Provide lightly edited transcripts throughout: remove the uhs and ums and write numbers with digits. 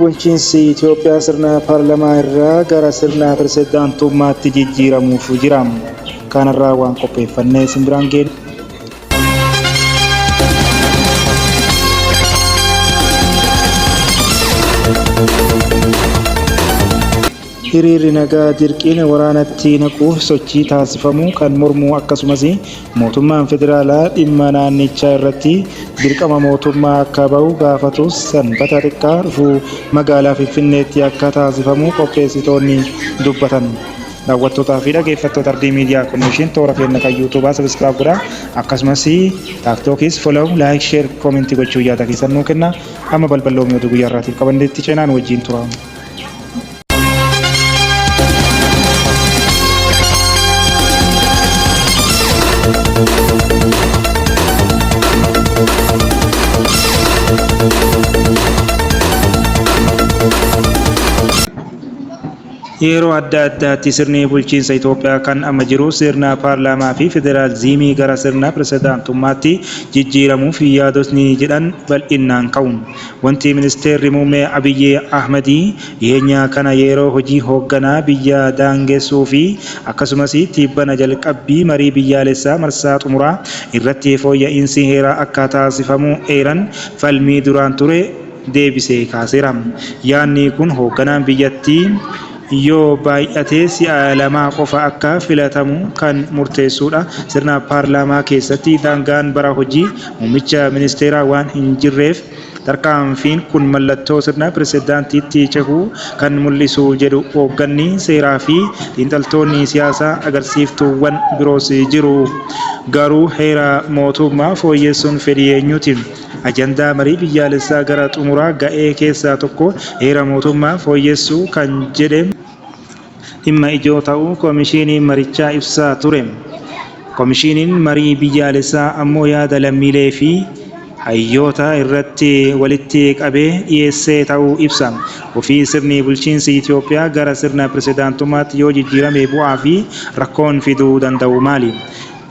bulchiinsi Itoophiyaa sirna paarlamaa irraa gara sirna pirezidaantummaatti jijjiiramuuf jira. Kanarraa waan qopheeffannee isin biraan geenya. Hiriirri nagaa dirqiin waraanatti naquu sochii taasifamu kan mormuu akkasumas mootummaan federaalaa dhimma naannichaa irratti dirqama mootummaa akka bahu gaafatus sanbata xiqqaa dhufu magaalaa Finfinneetti akka taasifamu qopheessitoonni dubbatan. Daawwattootaa fi dhaggeeffattoota Ardii Miidiyaa Konekshin toora keenya kan yuutuubaa sabiskiraayib godhaa akkasumas taaktookis follow laayik sheer koomentii gochuu yaada keessan nuu kenna. Amma balballoomii oduu guyyaa irraatiif qabanneetti ceenaan wajjin tura. Yeroo adda addaatti sirni bulchiinsa Itoophiyaa kan amma jiru sirna paarlaamaa fi federaalizimii gara sirna pirezidaantummaatti jijjiiramuuf yaadotni jedhan bal'inaan ka'u. Wanti ministeerri muummee Abiyyi Ahmedii dhiyeenya kana yeroo hojii hoogganaa biyya daangessuu fi akkasumas tibbana jalqabbii marii biyyaalessaa marsaa xumuraa irratti fooyya'insi heeraa akka taasifamu eeran falmii duraan ture deebisee kaaseera. Yaadni kun hoogganaan biyyattii yoo baay'atee si'a lamaa qofa akka filatamu kan murteessuudha. Sirna paarlaamaa keessatti daangaan bara hojii muummicha ministeeraa waan hin jirreef tarkaanfiin kun mallattoo sirna pirezidaantiitti cehuu kan mul'isu jedhu hoogganni seeraa fi xiinxaltoonni siyaasaa agarsiiftuuwwan biroos jiru. Garuu heera mootummaa fooyyessuun fedhii eenyuuti? Ajandaa marii biyyaalessaa gara xumuraa ga'ee keessaa tokko heera mootummaa fooyyessuu kan jedhe dhimma ijoo ta'uu koomishiniin marichaa ibsaa ture. Koomishiniin marii biyyaalessaa ammoo yaada lammiilee fi hayyoota irratti walitti qabee dhiyeessee ta'uu ibsa. Ofii sirni bulchiinsi Itoophiyaa gara sirna pirezidaantummaatti yoo jijjiirame bu'aa fi rakkoon fiduu danda'u maali?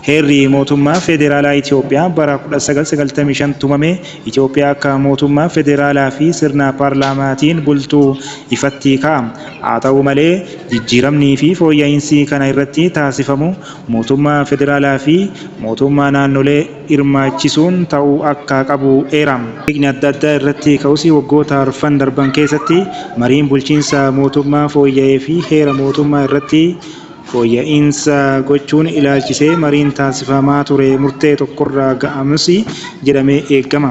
Heerri mootummaa federaalaa Itoophiyaa bara 1995 tumame Itoophiyaa akka mootummaa federaalaa fi sirna paarlaamaatiin bultuu ifatti ka'a. Haa ta'u malee jijjiiramnii fi fooyya'insi kana irratti taasifamu mootummaa federaalaa fi mootummaa naannolee hirmaachisuun ta'uu akka qabu eerama. Hiikni adda addaa irratti ka'us waggoota arfan darban keessatti mariin bulchiinsa mootummaa fooyya'ee fi heera mootummaa irratti fooyya'insa gochuun ilaalchisee mariin taasifamaa ture murtee tokkorraa ga'amus jedhamee eegama.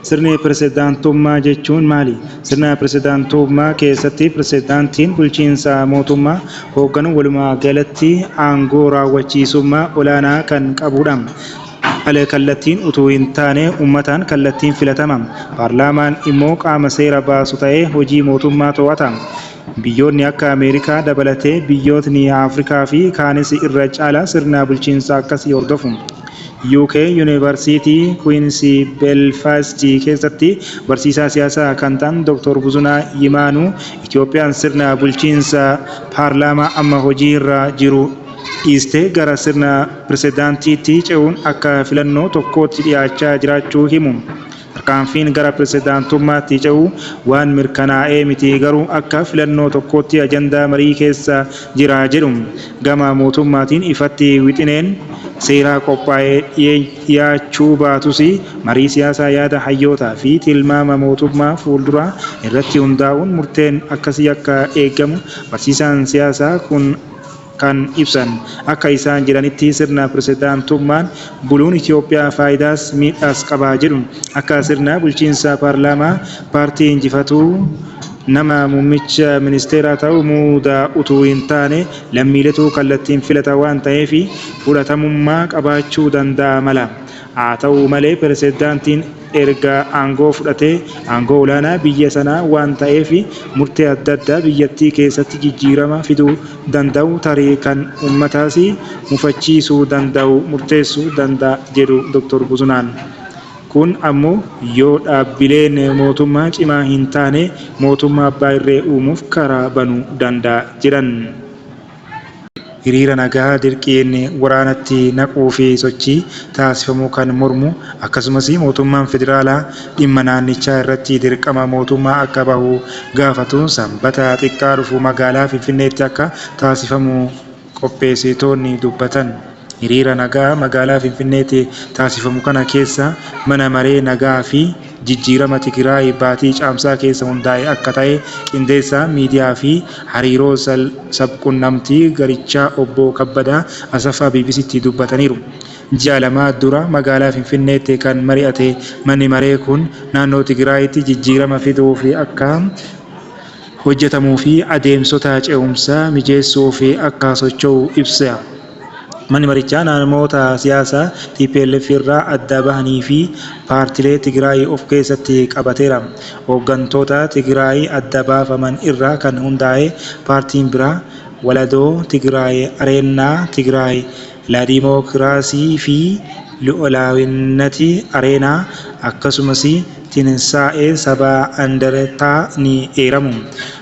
Sirni pirezidaantummaa jechuun maali? Sirna pirezidaantummaa keessatti pirezidaantiin bulchiinsa mootummaa hoogganu walumaa galatti aangoo raawwachiisummaa olaanaa kan qabudha. Ala kallattiin utuu hin taane uummataan kallattiin filatama. Paarlaamaan immoo qaama seera baasu ta'ee hojii mootummaa to'ata. Biyyoonni akka Ameerikaa dabalatee biyyootni Afrikaa fi kaanis irra caalaa sirna bulchiinsaa akkasii hordofu. UK University Queen's Belfast keessatti barsiisaa siyaasaa kan ta'an Dr. Buzunaa Yimaanuu Itoophiyaan sirna bulchiinsa paarlaamaa amma hojii irra jiru dhiistee gara sirna pirezidaantiitti ce'uun akka filannoo tokkootti dhiyaachaa jiraachuu himu. Tarkaanfiin gara pirezidaantummaatti ce'uu waan mirkanaa'ee miti garuu akka filannoo tokkootti ajandaa marii keessa jira jedhu. Gama mootummaatiin ifatti wixineen seeraa qophaa'ee dhiyaachuu baatus marii siyaasaa yaada hayyootaa fi tilmaama mootummaa fuulduraa irratti hundaa'uun murteen akkasii akka eegamu barsiisaan siyaasaa kun kan ibsan. Akka isaan jedhanitti sirna pirezidaantummaan buluun Itoophiyaa faayidaas miidhaas qaba jedhu. Akka sirna bulchiinsa paarlaamaa paartii injifatuu nama muummicha ministeeraa ta'uu muudaa utuu hin taane lammiiletu kallattiin filata waan ta'eef fudhatamummaa qabaachuu danda'a mala. Haa ta'u malee pirezidaantiin erga aangoo fudhatee aangoo olaanaa biyya sanaa waan ta'eef murtee adda addaa biyyattii keessatti jijjiirama fiduu danda'u tarii kan uummataas mufachiisuu danda'u murteessuu danda'a jedhu Dr. Buzunaan. Kun ammoo yoo dhaabbileen mootummaa cimaa hin taane mootummaa abbaa irree uumuuf karaa banuu danda'a jedhan. hiriira nagaa dirqiin waraanatti naquu fi sochii taasifamuu kan mormu akkasumas mootummaan federaalaa dhimma naannichaa irratti dirqama mootummaa akka bahu gaafatu sanbata xiqqaa dhufu magaalaa Finfinneetti akka taasifamu qopheessitoonni dubbatan. Hiriira nagaa magaalaa Finfinneetti taasifamu kana keessa mana maree nagaa fi jijjiirama Tigraay baatii caamsaa keessa hundaa'e akka ta'e qindeessaa miidiyaa fi hariiroo sabquunnamtii garichaa obbo Kabbadaa Asaffaa BBC'tti dubbataniiru. Ji'a lama dura magaalaa Finfinneetti kan mari'ate manni maree kun naannoo Tigraayitti jijjiirama fiduu fi akka hojjetamuu fi adeemsota ce'umsaa mijeessuu fi akka socho'u ibsa. Manni marichaa namoota siyaasaa TPLF irraa adda bahanii fi paartilee Tigraay of keessatti qabateera. Hooggantoota Tigraay adda baafaman irraa kan hundaa'e paartiin biraa Waladoo Tigraay, Areenaa Tigraay, Laadimookiraasii fi Lu'ulaawwinnati Areenaa akkasumas Tinsaa'ee Sabaa Andertaa ni eeramu.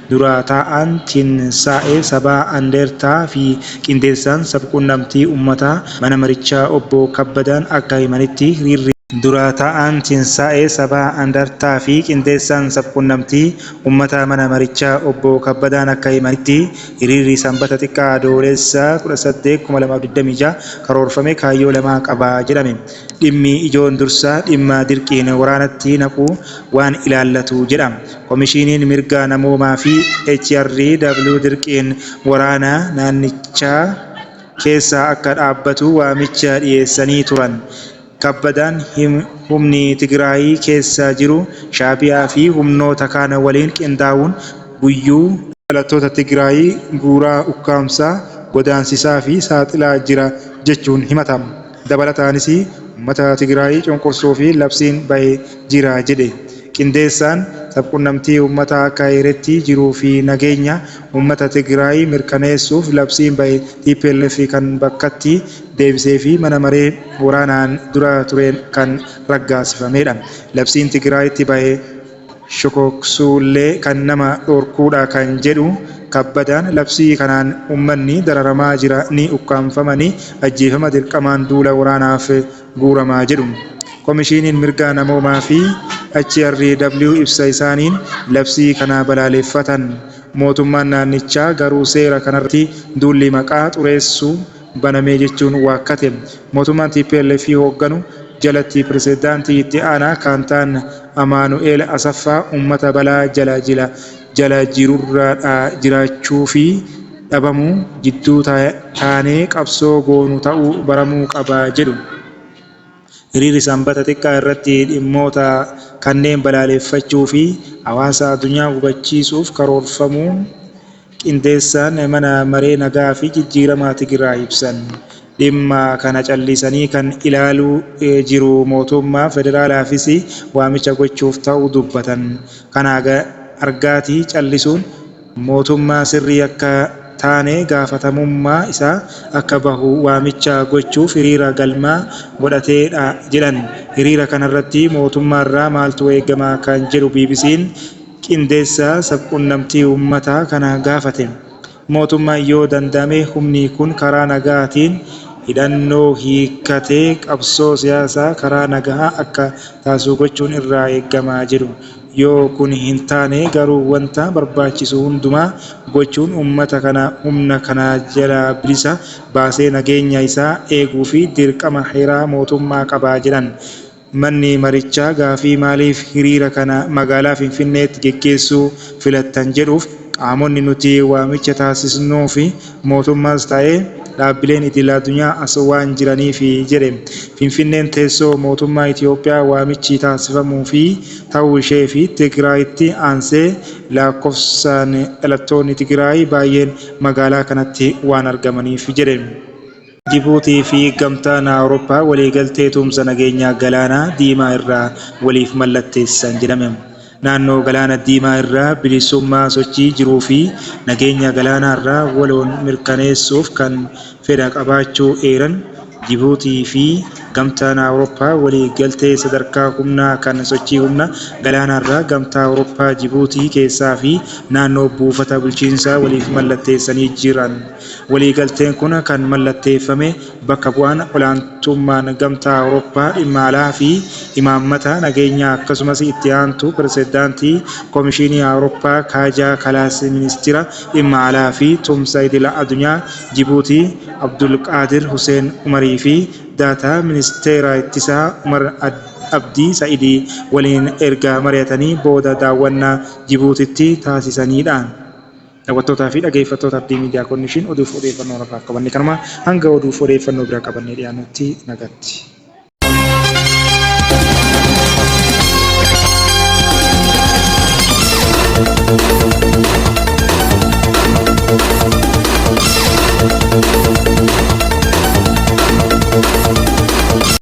Dura taa'aan Tinsaa'ee Sabaa Andertaa fi qindeessaan sabquunnamtii uummataa mana marichaa obbo Kabbadaan akka himanitti hiriirri dura taa'aan Tinsaa'ee Sabaa Andertaa fi qindeessaan sabquunnamtii uummataa mana marichaa obbo Kabbadaan akka himanitti hiriirri sanbata xiqqaa adoolessa 18/2026 karoorfame kaayyoo lama qaba jedhame. Dhimmi ijoon dursaa dhimma dirqiin waraanatti naquu waan ilaallatu jedha. Komishiiniin mirga namoomaa fi HRW dirqiin waraanaa naannichaa keessa akka dhaabbatu waamicha dhiyeessanii turan. Kabbadaan humni Tigraay keessa jiru Shaabiyaa fi humnoota kaan waliin qindaa'uun guyyuu dhalattoota Tigraay guuraa ukkaamsaa godaansisaa fi saaxilaa jira jechuun himatama. Dabalataanis uummata Tigraay cunqursuu fi labsiin bahee jira jedhe. Qindeessaan sabquunnamtii uummataa akka heeretti jiruu fi nageenya uummata Tigraay mirkaneessuuf labsiin bahee TPLF kan bakkatti deebisee fi mana maree waraanaan dura tureen kan raggaasifamedha. Labsiin Tigraayitti bahee shokoksuullee kan nama dhorkuudha kan jedhu Kabbadaan labsii kanaan uummanni dararamaa jira ni ukkaanfamanii ajjeefama dirqamaan duula waraanaaf guuramaa jedhu. Komishiiniin mirga namoomaa fi HRW ibsa isaaniin labsii kana balaaleffatan. Mootummaan naannichaa garuu seera kanarratti duulli maqaa xureessuu banamee jechuun waakkate. Mootummaan TPLF hoogganu jalatti pirezidaantii itti aanaa kan ta'an Amaanu'eel Asaffaa uummata balaa jala jirurraa jiraachuu fi dhabamuu jidduu taanee qabsoo goonu ta'uu baramuu qaba jedhu. Hiriirri sanbata xiqqaa irratti dhimmoota kanneen balaaleffachuu fi hawaasa addunyaa hubachiisuuf karoorfamuun qindeessaan mana maree nagaa fi jijjiirama Tigraay ibsan. Dhimma kana callisanii kan ilaaluu jiru mootummaa federaalaafis waamicha gochuuf ta'uu dubbatan. Kana argaatii callisuun mootummaa sirrii akka taane gaafatamummaa isaa akka bahu waamicha gochuuf hiriira galmaa godhateedha jedhan. Hiriira kanarratti mootummaarraa maaltu eegama kan jedhu BBC'n qindeessaa sabquunnamtii uummataa kana gaafate. Mootummaan yoo danda'ame humni kun karaa nagaatiin hidhannoo hiikkatee qabsoo siyaasaa karaa nagaa akka taasisu gochuun irraa eegama jedhu. Yoo kun hin taane garuu wanta barbaachisu hundumaa gochuun uummata kana humna kana jala bilisa baasee nageenya isaa eeguu fi dirqama heeraa mootummaa qaba jedhan. Manni marichaa gaafii maaliif hiriira kana magaalaa Finfinneetti geggeessuu filattan jedhuuf qaamonni nuti waamicha taasisnuu fi mootummaas ta'ee dhaabbileen idil addunyaa as waan jiraniif jedhe. Finfinneen teessoo mootummaa Itoophiyaa waamichi taasifamuu fi ta'uu ishee fi Tigraayitti aansee lakkoofsaan dhalattoonni Tigraay baay'een magaalaa kanatti waan argamaniif jedhe. Jibuutii fi gamtaan Awurooppaa waliigaltee tumsa nageenyaa galaanaa diimaa irraa waliif mallatteessan jedhame. Naannoo galaana diimaa irraa bilisummaa sochii jiruu fi nageenya galaanaa irraa waloon mirkaneessuuf kan fedha qabaachuu eeran Jibuutii fi gamtaan Awurooppaa walii galtee sadarkaa humnaa kan sochii humna galaanarraa gamtaa Awurooppaa Jibuutii keessaa fi naannoo buufata bulchiinsaa waliif mallatteessanii jiran. Waliigalteen kun kan mallatteeffame bakka bu'aan olaantummaan gamtaa Awurooppaa dhimma alaa fi imaammata nageenyaa akkasumas itti aantu pirezidaantii Koomishinii Awurooppaa Kaajaa Kalaas ministeera dhimma alaa fi tumsa idila addunyaa Jibuutii Abdulqaadir Huseen Umarii fi daataa ministeera ittisaa Umar Abdii Sa'idii waliin erga mari'atanii booda daawwannaa Jibuutitti taasisanidha. Daawwattootaa fi dhaggeeffattoota Abdii Miidiyaa Koorporeeshinii oduuf odeeffannoo irraa qabanne kanuma hanga oduuf odeeffannoo biraa qabannee dhiyaanutti nagatti.